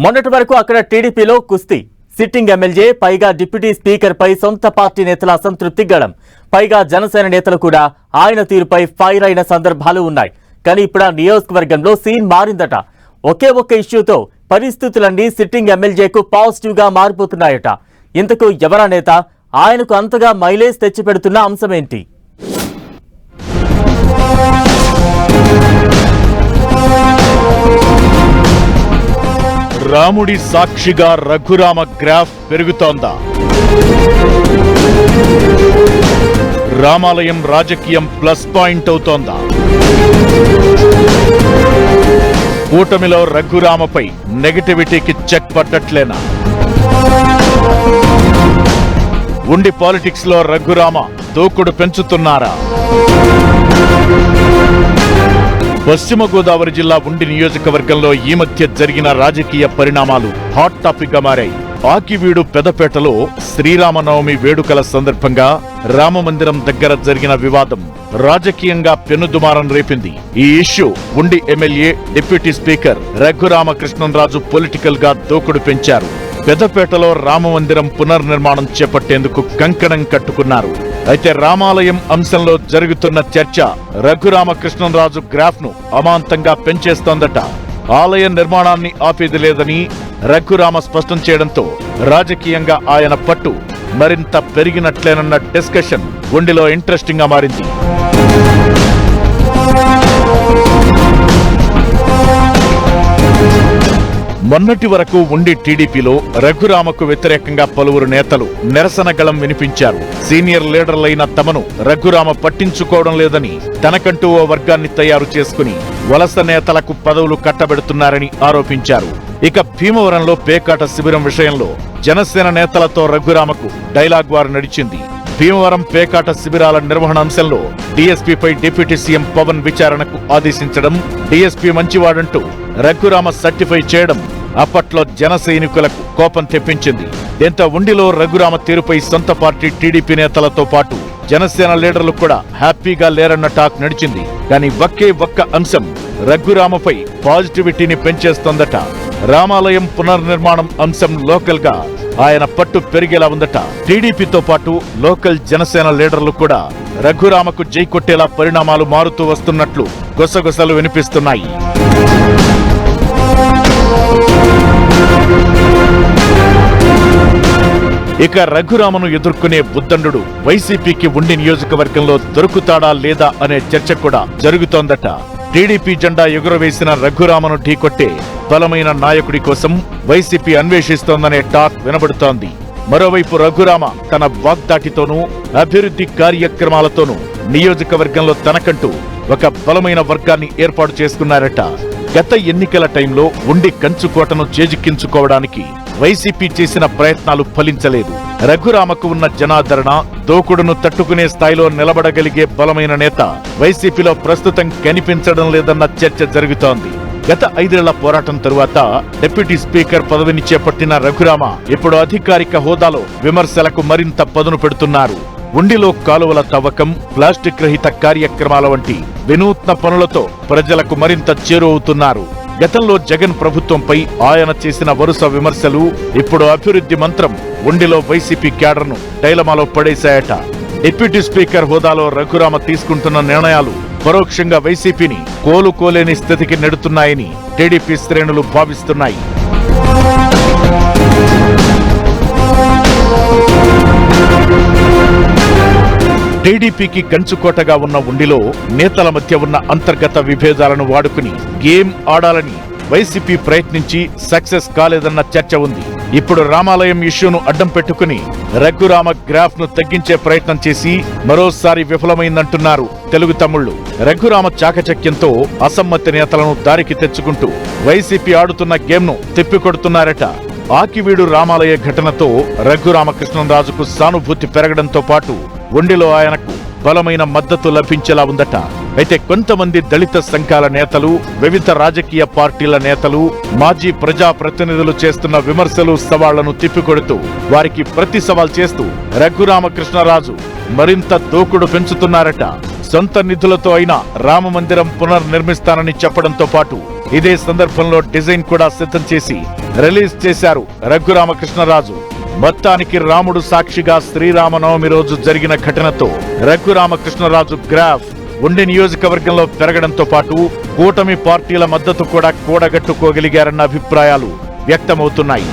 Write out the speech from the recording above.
మొన్నటి వరకు అక్కడ టీడీపీలో కుస్తీ, సిట్టింగ్ ఎమ్మెల్యే పైగా డిప్యూటీ స్పీకర్ పై సొంత పార్టీ నేతల అసంతృప్తి గడం, పైగా జనసేన నేతలు కూడా ఆయన తీరుపై ఫైర్ అయిన సందర్భాలు ఉన్నాయి. కానీ ఇప్పుడు ఆ నియోజకవర్గంలో సీన్ మారిందట. ఒకే ఒక్క ఇష్యూతో పరిస్థితులన్నీ సిట్టింగ్ ఎమ్మెల్యేకు పాజిటివ్ గా మారిపోతున్నాయట. ఇంతకు ఎవరా నేత? ఆయనకు అంతగా మైలేజ్ తెచ్చిపెడుతున్న అంశమేంటి? రాముడి సాక్షిగా రఘురామ గ్రాఫ్ పెరుగుతోందా? రామాలయం రాజకీయం ప్లస్ పాయింట్ అవుతోందా? కూటమిలో రఘురామపై నెగటివిటీకి చెక్ పట్టట్లేనా? ఉండి పాలిటిక్స్ లో రఘురామ దూకుడు పెంచుతున్నారా? పశ్చిమ గోదావరి జిల్లా ఉండి నియోజకవర్గంలో ఈ మధ్య జరిగిన రాజకీయ పరిణామాలు హాట్ టాపిక్ గా మారాయి. ఆకివీడు పెదపేటలో శ్రీరామనవమి వేడుకల సందర్భంగా రామమందిరం దగ్గర జరిగిన వివాదం రాజకీయంగా పెనుదుమారం రేపింది. ఈ ఇష్యూ ఉండి MLA deputy speaker Raghurama Krishnam Raju political గా దూకుడు పెంచారు. పెదపేటలో రామమందిరం పునర్నిర్మాణం చేపట్టేందుకు కంకణం కట్టుకున్నారు. అయితే రామాలయం అంశంలో జరుగుతున్న చర్చ రఘురామకృష్ణంరాజు గ్రాఫ్ ను అమాంతంగా పెంచేస్తోందట. ఆలయ నిర్మాణాన్ని ఆపేది లేదని రఘురామ స్పష్టం చేయడంతో రాజకీయంగా ఆయన పట్టు మరింత పెరిగినట్లేనన్న డిస్కషన్ ఉండిలో ఇంట్రెస్టింగ్ గా మారింది. మొన్నటి వరకు ఉండి టీడీపీలో రఘురామకు వ్యతిరేకంగా పలువురు నేతలు నిరసన గళం వినిపించారు. సీనియర్ లీడర్లైన తమను రఘురామ పట్టించుకోవడం లేదని, తనకంటూ ఓ వర్గాన్ని తయారు చేసుకుని వలస నేతలకు పదవులు కట్టబెడుతున్నారని ఆరోపించారు. ఇక భీమవరంలో పేకాట శిబిరం విషయంలో జనసేన నేతలతో రఘురామకు డైలాగ్ వార్ నడిచింది. భీమవరం పేకాట శిబిరాల నిర్వహణ అంశంలో డీఎస్పీపై డిప్యూటీ సీఎం పవన్ విచారణకు ఆదేశించడం, డీఎస్పీ మంచివాడంటూ రఘురామ సర్టిఫై చేయడం అప్పట్లో జన సైనికులకు కోపం తెప్పించింది. దీంతో ఉండిలో రఘురామ తీరుపై సొంత పార్టీ టీడీపీ నేతలతో పాటు జనసేన లీడర్లు కూడా హ్యాపీగా లేరన్న టాక్ నడిచింది. కానీ ఒకే ఒక్క అంశం రఘురామపై పాజిటివిటీని పెంచేస్తోందట. రామాలయం పునర్నిర్మాణం అంశం లోకల్ గా ఆయన పట్టు పెరిగేలా ఉందట. టీడీపీతో పాటు లోకల్ జనసేన లీడర్లు కూడా రఘురామకు జై కొట్టేలా పరిణామాలు మారుతూ వస్తున్నట్లు గుసగుసలు వినిపిస్తున్నాయి. ఇక రఘురామను ఎదుర్కొనే బుద్దండు వైసీపీకి ఉండి నియోజకవర్గంలో దొరుకుతాడా లేదా అనే చర్చ కూడా జరుగుతోందట. టీడీపీ జెండా ఎగురవేసిన రఘురామను ఢీకొట్టే బలమైన నాయకుడి కోసం వైసీపీ అన్వేషిస్తోందనే టాక్ వినబడుతోంది. మరోవైపు రఘురామ తన వాగ్దాటితోనూ అభివృద్ధి కార్యక్రమాలతోనూ నియోజకవర్గంలో తనకంటూ ఒక బలమైన వర్గాన్ని ఏర్పాటు చేసుకున్నారట. గత ఎన్నికల టైంలో ఉండి కంచుకోటను చేజిక్కించుకోవడానికి వైసీపీ చేసిన ప్రయత్నాలు ఫలించలేదు. రఘురామకు ఉన్న జనాదరణ, దోకుడును తట్టుకునే స్థాయిలో నిలబడగలిగే బలమైన నేత వైసీపీలో ప్రస్తుతం కనిపించడం లేదన్న చర్చ జరుగుతోంది. గత 5 ఏళ్ల పోరాటం తరువాత డిప్యూటీ స్పీకర్ పదవిని చేపట్టిన రఘురామ ఇప్పుడు అధికారిక హోదాలో విమర్శలకు మరింత పదును పెడుతున్నారు. ఉండిలో కాలువల తవ్వకం, ప్లాస్టిక్ రహిత కార్యక్రమాల వంటి వినూత్న పనులతో ప్రజలకు మరింత చేరువవుతున్నారు. గతంలో జగన్ ప్రభుత్వంపై ఆయన చేసిన వరుస విమర్శలు ఇప్పుడు అభివృద్ధి మంత్రం ఉండిలో వైసీపీ క్యాడర్ను డైలమాలో పడేశాయట. డిప్యూటీ స్పీకర్ హోదాలో రఘురామ తీసుకుంటున్న నిర్ణయాలు పరోక్షంగా వైసీపీని కోలుకోలేని స్థితికి నెడుతున్నాయని టీడీపీ శ్రేణులు భావిస్తున్నాయి. టీడీపీకి కంచుకోటగా ఉన్న ఉండిలో నేతల మధ్య ఉన్న అంతర్గత విభేదాలను వాడుకుని గేమ్ ఆడాలని వైసీపీ ప్రయత్నించి సక్సెస్ కాలేదన్న చర్చ ఉంది. ఇప్పుడు రామాలయం ఇష్యూను అడ్డం పెట్టుకుని రఘురామ గ్రాఫ్ ను తగ్గించే ప్రయత్నం చేసి మరోసారి విఫలమైందంటున్నారు తెలుగు తమ్ముళ్లు. రఘురామ చాకచక్యంతో అసమ్మతి నేతలను దారికి తెచ్చుకుంటూ వైసీపీ ఆడుతున్న గేమ్ ను తిప్పికొడుతున్నారట. ఆకివీడు రామాలయ ఘటనతో రఘురామకృష్ణంరాజుకు సానుభూతి పెరగడంతో పాటు ఉండిలో ఆయనకు బలమైన మద్దతు లభించేలా ఉందట. అయితే కొంతమంది దళిత సంఘాల నేతలు, వివిధ రాజకీయ పార్టీల నేతలు, మాజీ ప్రజాప్రతినిధులు చేస్తున్న విమర్శలు, సవాళ్లను తిప్పికొడుతూ వారికి ప్రతి సవాల్ చేస్తూ రఘురామకృష్ణరాజు మరింత దూకుడు పెంచుతున్నారట. సొంత నిధులతో అయినా రామమందిరం పునర్నిర్మిస్తానని చెప్పడంతో పాటు ఇదే సందర్భంలో డిజైన్ కూడా సిద్ధం చేసి రిలీజ్ చేశారు రఘురామకృష్ణరాజు. మొత్తానికి రాముడు సాక్షిగా శ్రీరామనవమి రోజు జరిగిన ఘటనతో రఘురామకృష్ణరాజు గ్రాఫ్ ఉండి నియోజకవర్గంలో పెరగడంతో పాటు కూటమి పార్టీల మద్దతు కూడా కూడగట్టుకోగలిగారన్న అభిప్రాయాలు వ్యక్తమవుతున్నాయి.